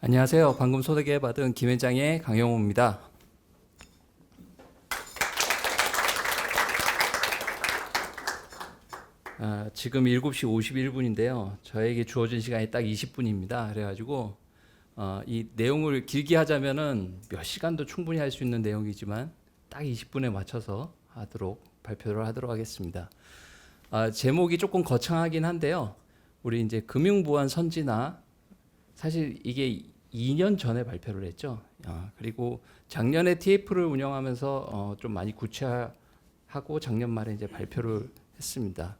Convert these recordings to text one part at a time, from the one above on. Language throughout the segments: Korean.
안녕하세요. 방금 소개받은 김회장의 강영호입니다. 지금 7시 51분인데요. 저에게 주어진 시간이 딱 20분입니다. 그래가지고 이 내용을 길게 하자면은 몇 시간도 충분히 할 수 있는 내용이지만 딱 20분에 맞춰서 발표를 하도록 하겠습니다. 제목이 조금 거창하긴 한데요. 우리 이제 금융보안 선진화, 사실 이게 2년 전에 발표를 했죠. 그리고 작년에 TF를 운영하면서 좀 많이 구체화하고 작년 말에 이제 발표를 했습니다.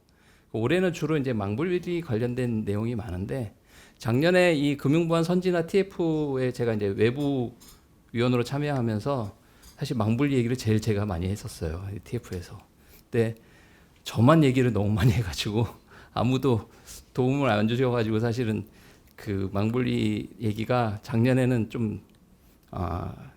올해는 주로 이제 망불이 관련된 내용이 많은데, 작년에 이 금융보안 선진화 TF에 제가 이제 외부 위원으로 참여하면서 사실 망불 얘기를 제일 제가 많이 했었어요. 이 TF에서. 근데 저만 얘기를 너무 많이 해가지고 아무도 도움을 안 주셔가지고 사실은 그 망불리 얘기가 작년에는 좀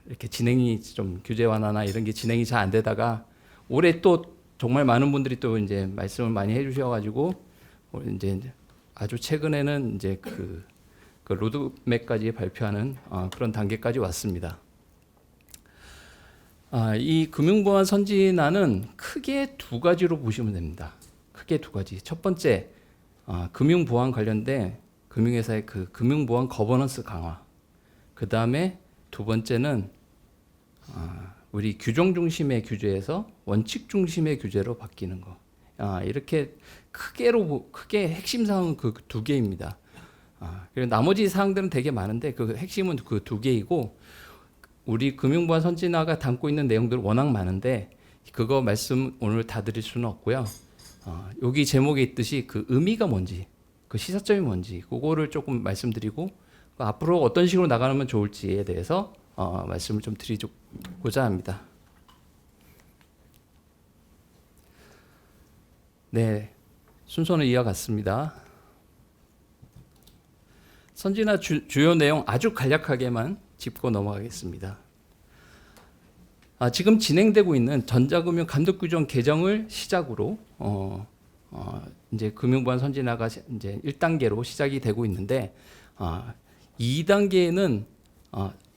이렇게 진행이 좀 규제 완화나 이런 게 진행이 잘 안 되다가 올해 또 정말 많은 분들이 또 이제 말씀을 많이 해주셔가지고 이제 아주 최근에는 이제 그 로드맵까지 발표하는 그런 단계까지 왔습니다. 이 금융보안 선진화는 크게 두 가지로 보시면 됩니다. 크게 두 가지. 첫 번째, 금융보안 관련된 금융회사의 그 금융보안 거버넌스 강화. 그 다음에 두 번째는 우리 규정 중심의 규제에서 원칙 중심의 규제로 바뀌는 거. 이렇게 크게 핵심 사항은 그 두 개입니다. 그리고 나머지 사항들은 되게 많은데 그 핵심은 그 두 개이고, 우리 금융보안 선진화가 담고 있는 내용들 워낙 많은데 그거 말씀 오늘 다 드릴 수는 없고요. 여기 제목에 있듯이 그 의미가 뭔지, 그 시사점이 뭔지 그거를 조금 말씀드리고 앞으로 어떤 식으로 나가면 좋을지에 대해서 말씀을 좀 드리고자 합니다. 네, 순서는 이와 같습니다. 선진화 주요 내용 아주 간략하게만 짚고 넘어가겠습니다. 지금 진행되고 있는 전자금융 감독규정 개정을 시작으로 이제 금융보안 선진화가 이제 1단계로 시작이 되고 있는데, 2단계는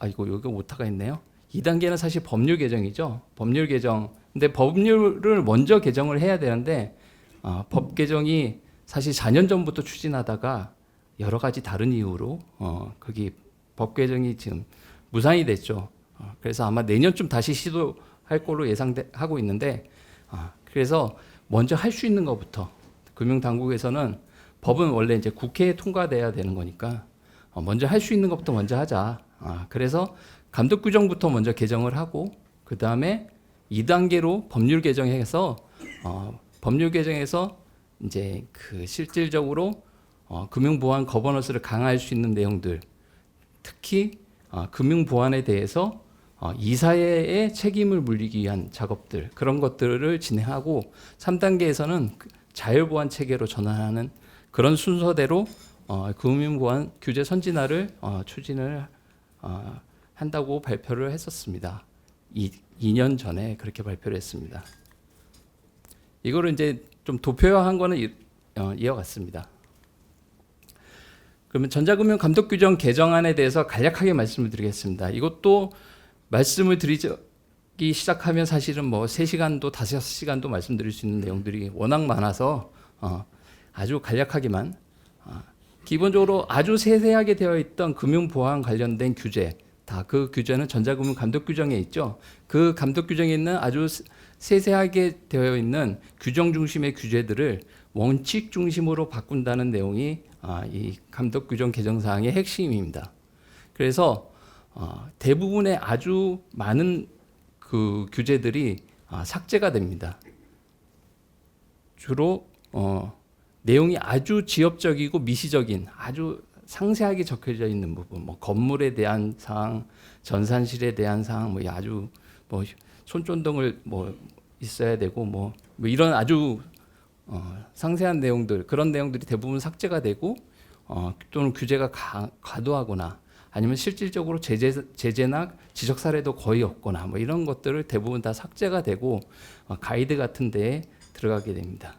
이거 여기 오타가 있네요. 2단계는 사실 법률 개정이죠. 법률 개정. 근데 법률을 먼저 개정을 해야 되는데 법 개정이 사실 4년 전부터 추진하다가 여러 가지 다른 이유로 그게 법 개정이 지금 무산이 됐죠. 그래서 아마 내년쯤 다시 시도할 걸로 예상하고 있는데, 그래서 먼저 할 수 있는 것부터, 금융당국에서는 법은 원래 이제 국회에 통과돼야 되는 거니까 먼저 할 수 있는 것부터 먼저 하자. 그래서 감독 규정부터 먼저 개정을 하고 그 다음에 2단계로 법률 개정해서 법률 개정에서 이제 그 실질적으로 금융보안 거버넌스를 강화할 수 있는 내용들, 특히 금융보안에 대해서 이사회의 책임을 물리기 위한 작업들, 그런 것들을 진행하고 3단계에서는 자율보안 체계로 전환하는 그런 순서대로 금융보안 규제 선진화를 추진을 한다고 발표를 했었습니다. 2년 전에 그렇게 발표를 했습니다. 이거를 이제 좀 도표화한 거는 이와 같습니다. 그러면 전자금융 감독 규정 개정안에 대해서 간략하게 말씀을 드리겠습니다. 이것도 말씀을 드리기 시작하면 사실은 뭐 3시간도 5시간도 말씀드릴 수 있는 내용들이 워낙 많아서 아주 간략하게만, 기본적으로 아주 세세하게 되어 있던 금융보안 관련된 규제, 다 그 규제는 전자금융 감독 규정에 있죠. 그 감독 규정에 있는 아주 세세하게 되어 있는 규정 중심의 규제들을 원칙 중심으로 바꾼다는 내용이 이 감독 규정 개정 사항의 핵심입니다. 그래서 대부분의 아주 많은 그 규제들이 삭제가 됩니다. 주로 내용이 아주 지엽적이고 미시적인, 아주 상세하게 적혀져 있는 부분, 뭐 건물에 대한 사항, 전산실에 대한 사항, 뭐 아주 뭐 손전등을 뭐 있어야 되고 뭐 이런 아주 상세한 내용들, 그런 내용들이 대부분 삭제가 되고 또는 규제가 과도하거나 아니면 실질적으로 제재나 지적 사례도 거의 없거나 뭐 이런 것들을 대부분 다 삭제가 되고 가이드 같은 데에 들어가게 됩니다.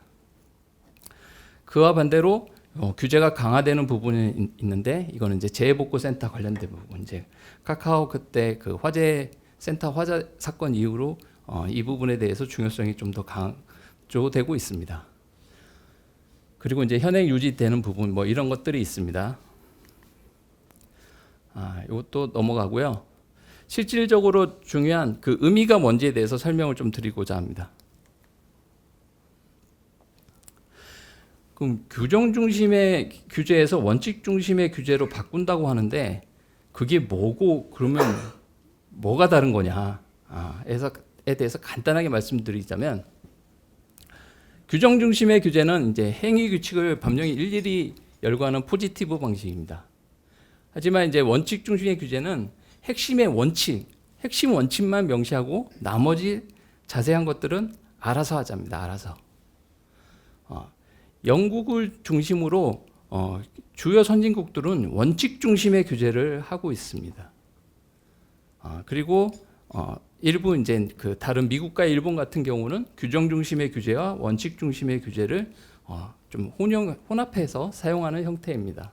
그와 반대로 규제가 강화되는 부분이 있는데 이거는 이제 재해복구센터 관련된 부분. 이제 카카오 그때 그 화재 센터 화재 사건 이후로 이 부분에 대해서 중요성이 좀 더 강조되고 있습니다. 그리고 이제 현행 유지되는 부분 뭐 이런 것들이 있습니다. 이것도 넘어가고요. 실질적으로 중요한 그 의미가 뭔지에 대해서 설명을 좀 드리고자 합니다. 그럼 규정 중심의 규제에서 원칙 중심의 규제로 바꾼다고 하는데 그게 뭐고 그러면 뭐가 다른 거냐? 에 대해서 간단하게 말씀드리자면 규정 중심의 규제는 이제 행위 규칙을 법령이 일일이 열거하는 포지티브 방식입니다. 하지만 이제 원칙 중심의 규제는 핵심 원칙만 명시하고 나머지 자세한 것들은 알아서 하자입니다. 알아서. 영국을 중심으로 주요 선진국들은 원칙 중심의 규제를 하고 있습니다. 그리고 일부 이제 그 다른 미국과 일본 같은 경우는 규정 중심의 규제와 원칙 중심의 규제를 좀 혼합해서 사용하는 형태입니다.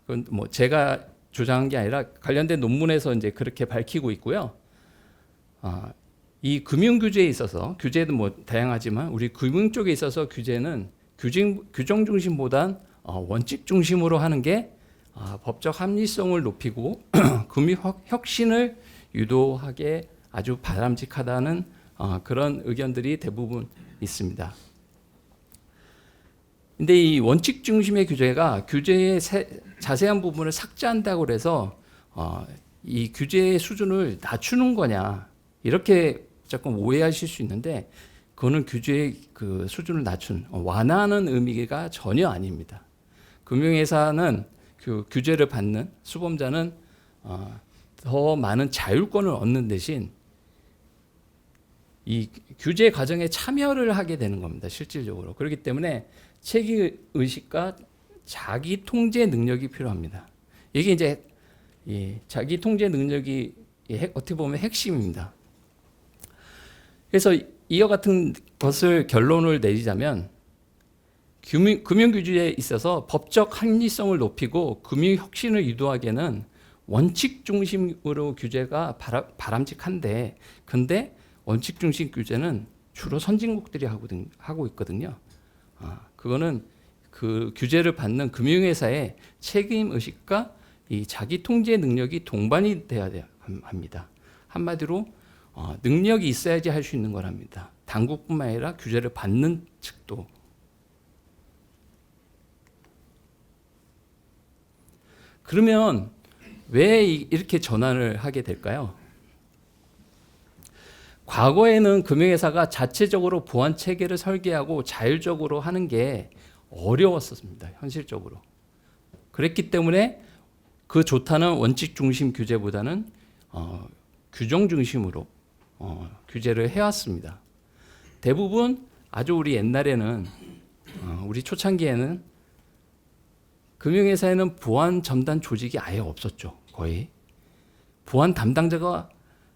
그건 뭐 제가 주장한 게 아니라 관련된 논문에서 이제 그렇게 밝히고 있고요. 이 금융 규제에 있어서 규제도 뭐 다양하지만 우리 금융 쪽에 있어서 규제는 규정 중심보단 원칙 중심으로 하는 게 법적 합리성을 높이고 금융 혁신을 유도하게 아주 바람직하다는 그런 의견들이 대부분 있습니다. 근데 이 원칙 중심의 규제가 규제의 자세한 부분을 삭제한다고 해서 이 규제의 수준을 낮추는 거냐 이렇게 조금 오해하실 수 있는데 그거는 규제의 그 수준을 완화하는 의미가 전혀 아닙니다. 금융회사는 그 규제를 받는 수범자는 더 많은 자율권을 얻는 대신 이 규제 과정에 참여를 하게 되는 겁니다. 실질적으로. 그렇기 때문에 책임 의식과 자기 통제 능력이 필요합니다. 이게 이제 자기 통제 능력이 어떻게 보면 핵심입니다. 그래서 이와 같은 것을 결론을 내리자면 금융규제에 있어서 법적 합리성을 높이고 금융혁신을 유도하기에는 원칙 중심으로 규제가 바람직한데 근데 원칙 중심 규제는 주로 선진국들이 하고 있거든요. 그거는 그 규제를 받는 금융회사의 책임의식과 이 자기 통제 능력이 동반이 돼야 합니다. 한마디로 능력이 있어야지 할 수 있는 거랍니다. 당국뿐만 아니라 규제를 받는 측도. 그러면 왜 이렇게 전환을 하게 될까요? 과거에는 금융회사가 자체적으로 보안 체계를 설계하고 자율적으로 하는 게 어려웠었습니다. 현실적으로. 그랬기 때문에 그 좋다는 원칙 중심 규제보다는 규정 중심으로 규제를 해왔습니다. 대부분 아주 우리 옛날에는 우리 초창기에는 금융회사에는 보안 전담 조직이 아예 없었죠. 거의. 보안 담당자가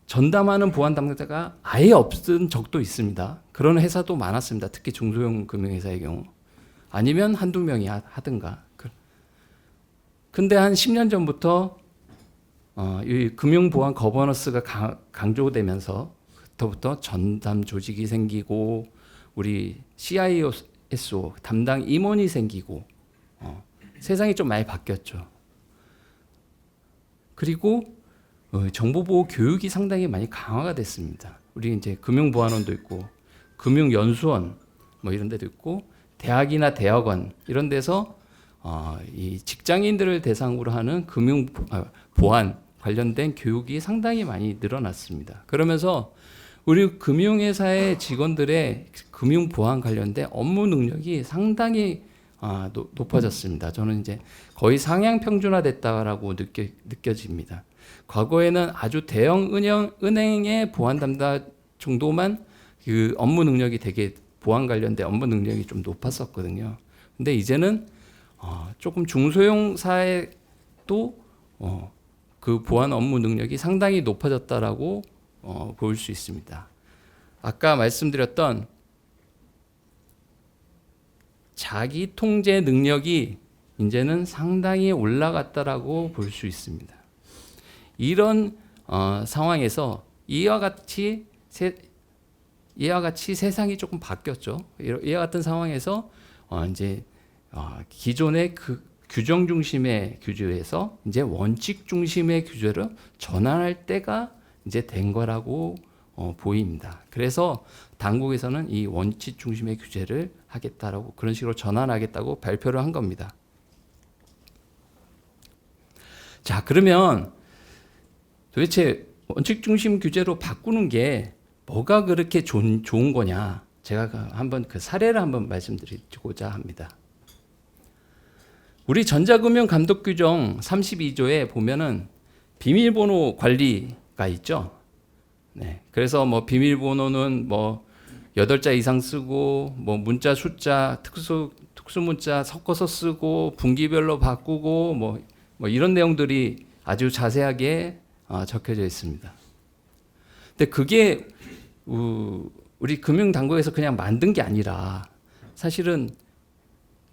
전담하는 보안 담당자가 아예 없은 적도 있습니다. 그런 회사도 많았습니다. 특히 중소형 금융회사의 경우. 아니면 한두 명이 하든가. 근데 한 10년 전부터 이 금융보안 거버넌스가 강조되면서 그때부터 전담 조직이 생기고 우리 CISO 담당 임원이 생기고 세상이 좀 많이 바뀌었죠. 그리고 정보보호 교육이 상당히 많이 강화가 됐습니다. 우리 이제 금융보안원도 있고 금융연수원 뭐 이런 데도 있고 대학이나 대학원 이런 데서 이 직장인들을 대상으로 하는 금융보안 관련된 교육이 상당히 많이 늘어났습니다. 그러면서 우리 금융회사의 직원들의 금융보안 관련된 업무 능력이 상당히 높아졌습니다. 저는 이제 거의 상향 평준화됐다라고 느껴집니다. 과거에는 아주 대형 은행의 보안 담당 정도만 그 업무 능력이 되게 보안 관련된 업무 능력이 좀 높았었거든요. 근데 이제는 조금 중소형사에도 그 보안 업무 능력이 상당히 높아졌다라고 볼 수 있습니다. 아까 말씀드렸던 자기 통제 능력이 이제는 상당히 올라갔다라고 볼 수 있습니다. 이런 상황에서 이와 같이 세상이 조금 바뀌었죠. 이와 같은 상황에서 이제 기존의 그 규정 중심의 규제에서 이제 원칙 중심의 규제로 전환할 때가 이제 된 거라고 보입니다. 그래서 당국에서는 이 원칙 중심의 규제를 하겠다라고 그런 식으로 전환하겠다고 발표를 한 겁니다. 자, 그러면 도대체 원칙 중심 규제로 바꾸는 게 뭐가 그렇게 좋은 거냐? 제가 한번 그 사례를 한번 말씀드리고자 합니다. 우리 전자금융감독규정 32조에 보면은 비밀번호 관리가 있죠. 네. 그래서 뭐 비밀번호는 뭐 8자 이상 쓰고 뭐 문자 숫자 특수 문자 섞어서 쓰고 분기별로 바꾸고 뭐 이런 내용들이 아주 자세하게 적혀져 있습니다. 근데 그게 우리 금융당국에서 그냥 만든 게 아니라 사실은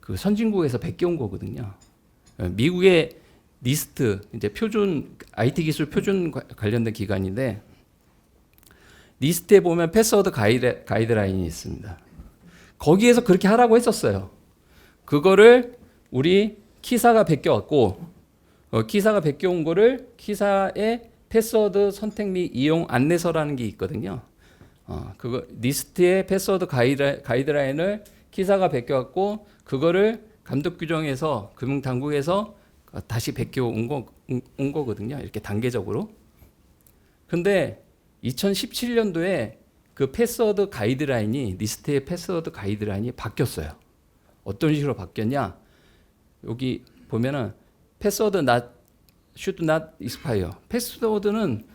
그 선진국에서 베껴온 거거든요. 미국의 니스트 이제 표준 IT 기술 표준 관련된 기관인데 니스트에 보면 패스워드 가이드라인이 있습니다. 거기에서 그렇게 하라고 했었어요. 그거를 우리 키사가 베껴왔고 키사가 베껴온 거를 키사의 패스워드 선택 및 이용 안내서라는 게 있거든요. 그거 니스트의 패스워드 가이드라인을 키사가 베껴왔고 그거를 감독 규정에서 금융당국에서 다시 베껴온 거거든요. 이렇게 단계적으로. 근데 2017년도에 그 패스워드 가이드라인이 니스트의 패스워드 가이드라인이 바뀌었어요. 어떤 식으로 바뀌었냐? 여기 보면은 패스워드 should not expire. 패스워드는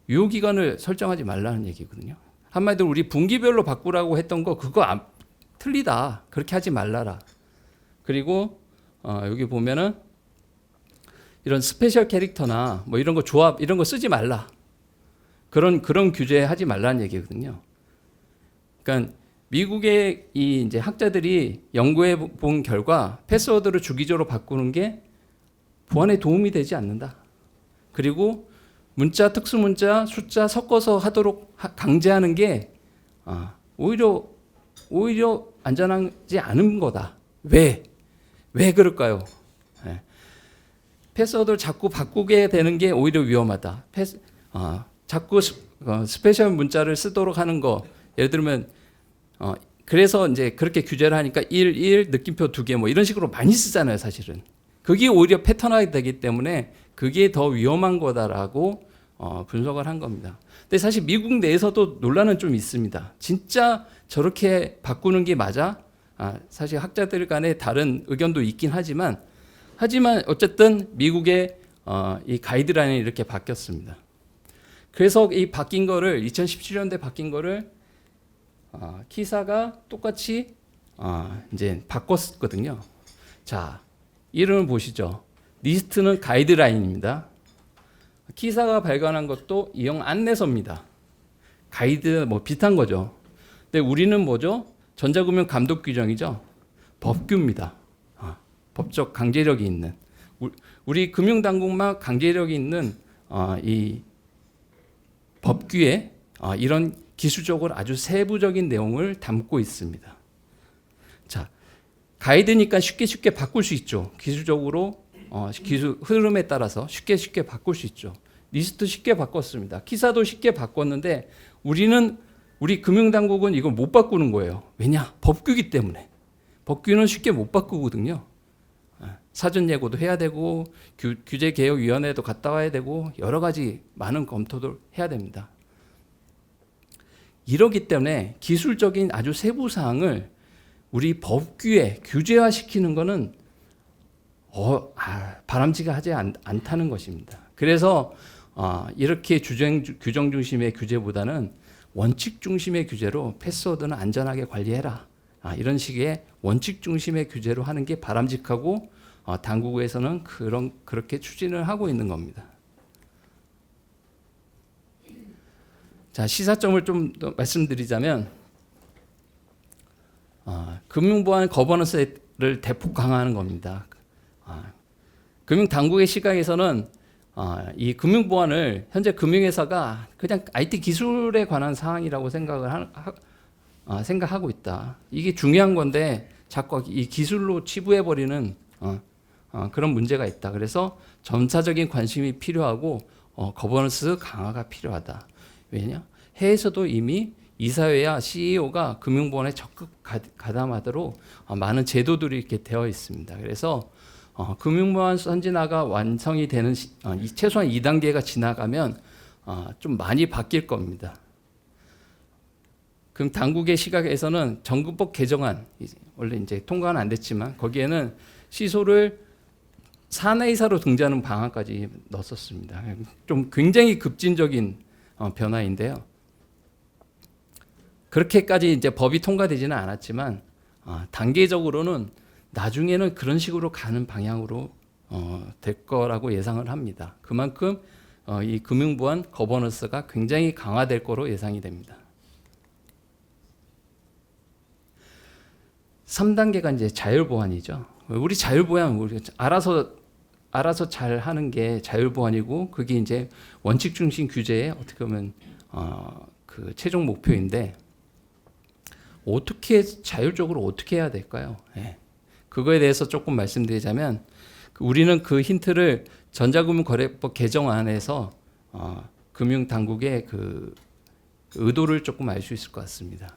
유효 기간을 설정하지 말라는 얘기거든요. 한마디로 우리 분기별로 바꾸라고 했던 거 그거 틀리다. 그렇게 하지 말라라. 그리고 여기 보면은 이런 스페셜 캐릭터나 뭐 이런 거 조합 이런 거 쓰지 말라. 그런 규제 하지 말라는 얘기거든요. 그러니까 미국의 이 이제 학자들이 연구해 본 결과 패스워드를 주기적으로 바꾸는 게 보안에 도움이 되지 않는다. 그리고 문자, 특수문자, 숫자 섞어서 하도록 강제하는 게 오히려 안전하지 않은 거다. 왜 그럴까요? 네. 패스워드를 자꾸 바꾸게 되는 게 오히려 위험하다. 자꾸 스페셜 문자를 쓰도록 하는 거 예를 들면 그래서 이제 그렇게 규제를 하니까 1 느낌표 2개 뭐 이런 식으로 많이 쓰잖아요, 사실은. 그게 오히려 패턴화가 되기 때문에 그게 더 위험한 거다라고 분석을 한 겁니다. 근데 사실 미국 내에서도 논란은 좀 있습니다. 진짜 저렇게 바꾸는 게 맞아? 사실 학자들 간에 다른 의견도 있긴 하지만 어쨌든 미국의 이 가이드라인이 이렇게 바뀌었습니다. 그래서 이 바뀐 거를 2017년도에 바뀐 거를 키사가 똑같이 이제 바꿨거든요. 자, 이름을 보시죠. 니스트는 가이드라인입니다. 키사가 발간한 것도 이용 안내서입니다. 가이드 뭐 비슷한 거죠. 근데 우리는 뭐죠? 전자금융 감독 규정이죠. 법규입니다. 법적 강제력이 있는 우리 금융당국만 강제력이 있는 이 법규에 이런 기술적으로 아주 세부적인 내용을 담고 있습니다. 자, 가이드니까 쉽게 바꿀 수 있죠. 기술적으로 기술 흐름에 따라서 쉽게 바꿀 수 있죠. 니스트 쉽게 바꿨습니다. 키사도 쉽게 바꿨는데 우리 금융당국은 이걸 못 바꾸는 거예요. 왜냐? 법규이기 때문에. 법규는 쉽게 못 바꾸거든요. 사전 예고도 해야 되고 규제개혁위원회도 갔다 와야 되고 여러 가지 많은 검토도 해야 됩니다. 이러기 때문에 기술적인 아주 세부 사항을 우리 법규에 규제화시키는 것은 바람직하지 않다는 것입니다. 그래서 이렇게 규정 중심의 규제보다는 원칙 중심의 규제로 패스워드는 안전하게 관리해라. 이런 식의 원칙 중심의 규제로 하는 게 바람직하고 당국에서는 그렇게 추진을 하고 있는 겁니다. 자, 시사점을 좀 더 말씀드리자면 금융보안 거버넌스를 대폭 강화하는 겁니다. 금융당국의 시각에서는 이 금융보안을 현재 금융회사가 그냥 IT 기술에 관한 사항이라고 생각하고 있다. 이게 중요한 건데 자꾸 이 기술로 치부해버리는 그런 문제가 있다. 그래서 점차적인 관심이 필요하고 거버넌스 강화가 필요하다. 왜냐? 해외에서도 이미 이사회와 CEO가 금융보안에 적극 가담하도록 많은 제도들이 이렇게 되어 있습니다. 그래서 금융보안 선진화가 완성이 되는 최소한 2단계가 지나가면 좀 많이 바뀔 겁니다. 그럼 당국의 시각에서는 정부법 개정안, 원래 이제 통과는 안 됐지만 거기에는 시소를 사내이사로 등재하는 방안까지 넣었었습니다. 좀 굉장히 급진적인 변화인데요. 그렇게까지 이제 법이 통과되지는 않았지만 단계적으로는 나중에는 그런 식으로 가는 방향으로 될 거라고 예상을 합니다. 그만큼 이 금융보안 거버넌스가 굉장히 강화될 거로 예상이 됩니다. 3단계가 이제 자율보안이죠. 우리 자율보안 우리 알아서 잘 하는 게 자율보안이고 그게 이제 원칙 중심 규제의 어떻게 보면 그 최종 목표인데 어떻게 자율적으로 어떻게 해야 될까요? 네. 그거에 대해서 조금 말씀드리자면 우리는 그 힌트를 전자금융거래법 개정안에서 금융당국의 그 의도를 조금 알 수 있을 것 같습니다.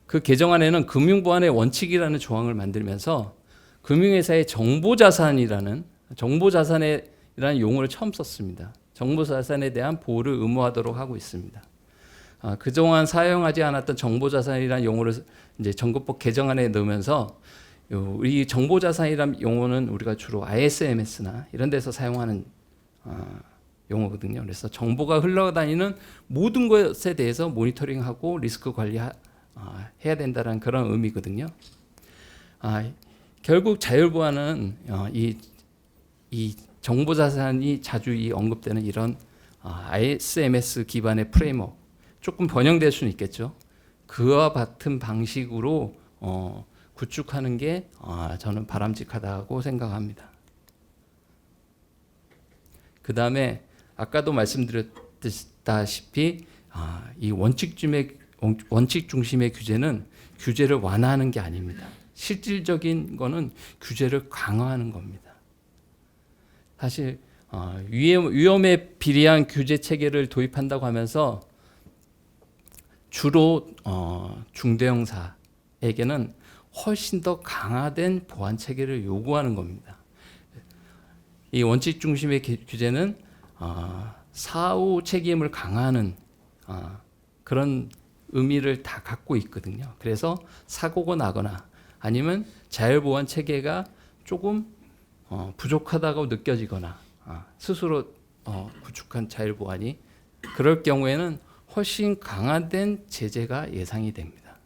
그 개정안에는 금융보안의 원칙이라는 조항을 만들면서 금융회사의 정보자산이라는 용어를 처음 썼습니다. 정보자산에 대한 보호를 의무화하도록 하고 있습니다. 그동안 사용하지 않았던 정보자산이라는 용어를 이제 정보법 개정안에 넣으면서 이 정보자산이라는 용어는 우리가 주로 ISMS나 이런 데서 사용하는 용어거든요. 그래서 정보가 흘러다니는 모든 것에 대해서 모니터링하고 리스크 관리해야 된다는 그런 의미거든요. 결국 자율보안은 이 정보자산이 자주 언급되는 이런 ISMS 기반의 프레임워크 조금 변형될 수는 있겠죠. 그와 같은 방식으로 구축하는 게 저는 바람직하다고 생각합니다. 그 다음에 아까도 말씀드렸다시피 이 원칙 중심의 규제는 규제를 완화하는 게 아닙니다. 실질적인 거는 규제를 강화하는 겁니다. 사실 위험에 비례한 규제 체계를 도입한다고 하면서 주로 중대형사에게는 훨씬 더 강화된 보안 체계를 요구하는 겁니다. 이 원칙 중심의 규제는 사후 책임을 강화하는 그런 의미를 다 갖고 있거든요. 그래서 사고가 나거나 아니면 자율보안 체계가 조금 부족하다고 느껴지거나 스스로 구축한 자율보안이 그럴 경우에는 훨씬 강화된 제재가 예상이 됩니다.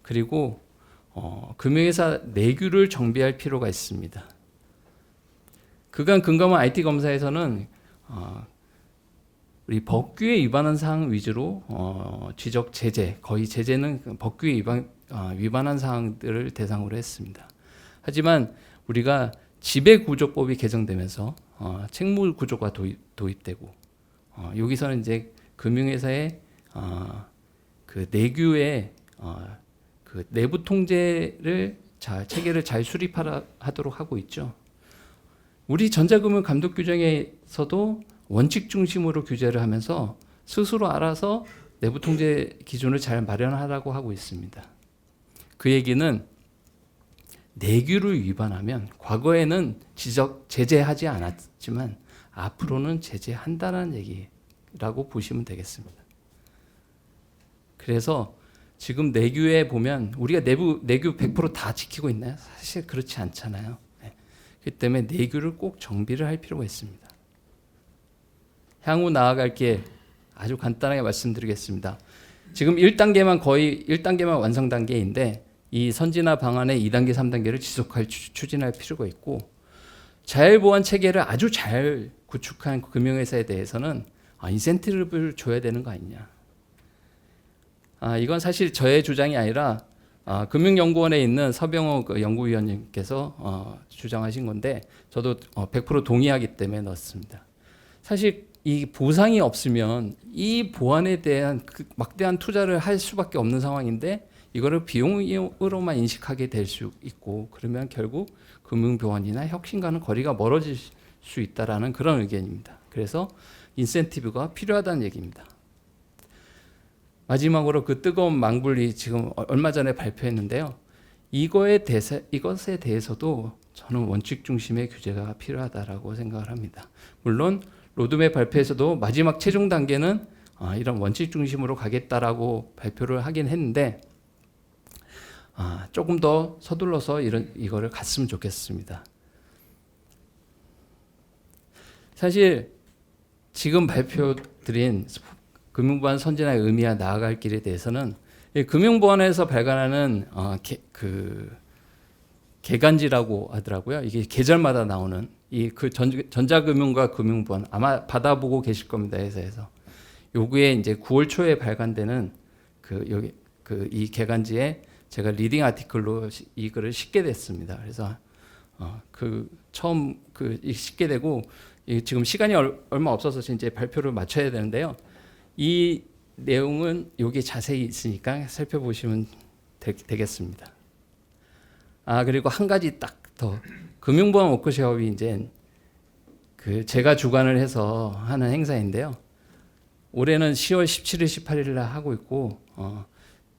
그리고 금융회사 내규를 정비할 필요가 있습니다. 그간 금감원 IT 검사에서는 우리 법규에 위반한 사항 위주로 지적 제재, 거의 제재는 법규에 위반한 사항들을 대상으로 했습니다. 하지만 우리가 지배구조법이 개정되면서 책무구조가 도입되고 여기서는 이제 금융회사의 그 내규의 그 내부 통제를 체계를 잘 수립하도록 하고 있죠. 우리 전자금융 감독 규정에서도 원칙 중심으로 규제를 하면서 스스로 알아서 내부 통제 기준을 잘 마련하라고 하고 있습니다. 그 얘기는 내규를 위반하면 과거에는 제재하지 않았지만 앞으로는 제재한다는 얘기라고 보시면 되겠습니다. 그래서 지금 내규에 보면 우리가 내규 100% 다 지키고 있나요? 사실 그렇지 않잖아요. 그렇기 때문에 내규를 꼭 정비를 할 필요가 있습니다. 향후 나아갈 길 아주 간단하게 말씀드리겠습니다. 지금 1단계만 완성 단계인데 이 선진화 방안의 2단계, 3단계를 추진할 필요가 있고 자율보안 체계를 아주 잘 구축한 금융회사에 대해서는 인센티브를 줘야 되는 거 아니냐. 이건 사실 저의 주장이 아니라 금융연구원에 있는 서병호 그 연구위원님께서 주장하신 건데 저도 100% 동의하기 때문에 넣었습니다. 사실 이 보상이 없으면 이 보안에 대한 그 막대한 투자를 할 수밖에 없는 상황인데 이거를 비용으로만 인식하게 될 수 있고 그러면 결국 금융보안이나 혁신과는 거리가 멀어질 수 있다라는 그런 의견입니다. 그래서 인센티브가 필요하다는 얘기입니다. 마지막으로 그 뜨거운 망불리 지금 얼마 전에 발표했는데요. 이것에 대해서도 저는 원칙 중심의 규제가 필요하다라고 생각을 합니다. 물론 로드맵 발표에서도 마지막 최종 단계는 이런 원칙 중심으로 가겠다라고 발표를 하긴 했는데 조금 더 서둘러서 이거를 갔으면 좋겠습니다. 사실 지금 발표드린 금융보안 선진화의 의미와 나아갈 길에 대해서는 금융보안에서 발간하는 개간지라고 하더라고요. 이게 계절마다 나오는 그 전자금융과 금융보안 아마 받아보고 계실 겁니다. 회사에서 요구에 이제 9월 초에 발간되는 이 개간지에 제가 리딩 아티클로 이 글을 싣게 됐습니다. 그래서 처음 싣게 되고 지금 시간이 얼마 없어서 이제 발표를 마쳐야 되는데요. 이 내용은 여기 자세히 있으니까 살펴보시면 되겠습니다. 그리고 한 가지 딱 더 금융보안 워크숍이 이제 제가 주관을 해서 하는 행사인데요. 올해는 10월 17일, 18일 날 하고 있고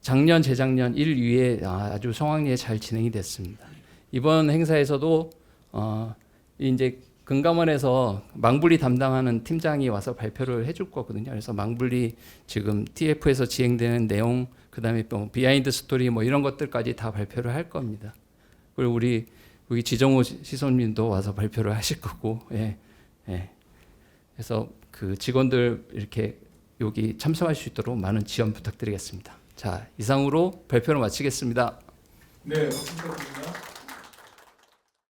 작년, 재작년 1, 2회 아주 성황리에 잘 진행이 됐습니다. 이번 행사에서도 이제 금감원에서 망불리 담당하는 팀장이 와서 발표를 해줄 거거든요. 그래서 망불리 지금 TF에서 진행되는 내용, 그다음에 또 비하인드 스토리 뭐 이런 것들까지 다 발표를 할 겁니다. 그리고 우리 지정호 시선님도 와서 발표를 하실 거고, 그래서 그 직원들 이렇게 여기 참석할 수 있도록 많은 지원 부탁드리겠습니다. 자, 이상으로 발표를 마치겠습니다. 네, 박수 부탁드립니다.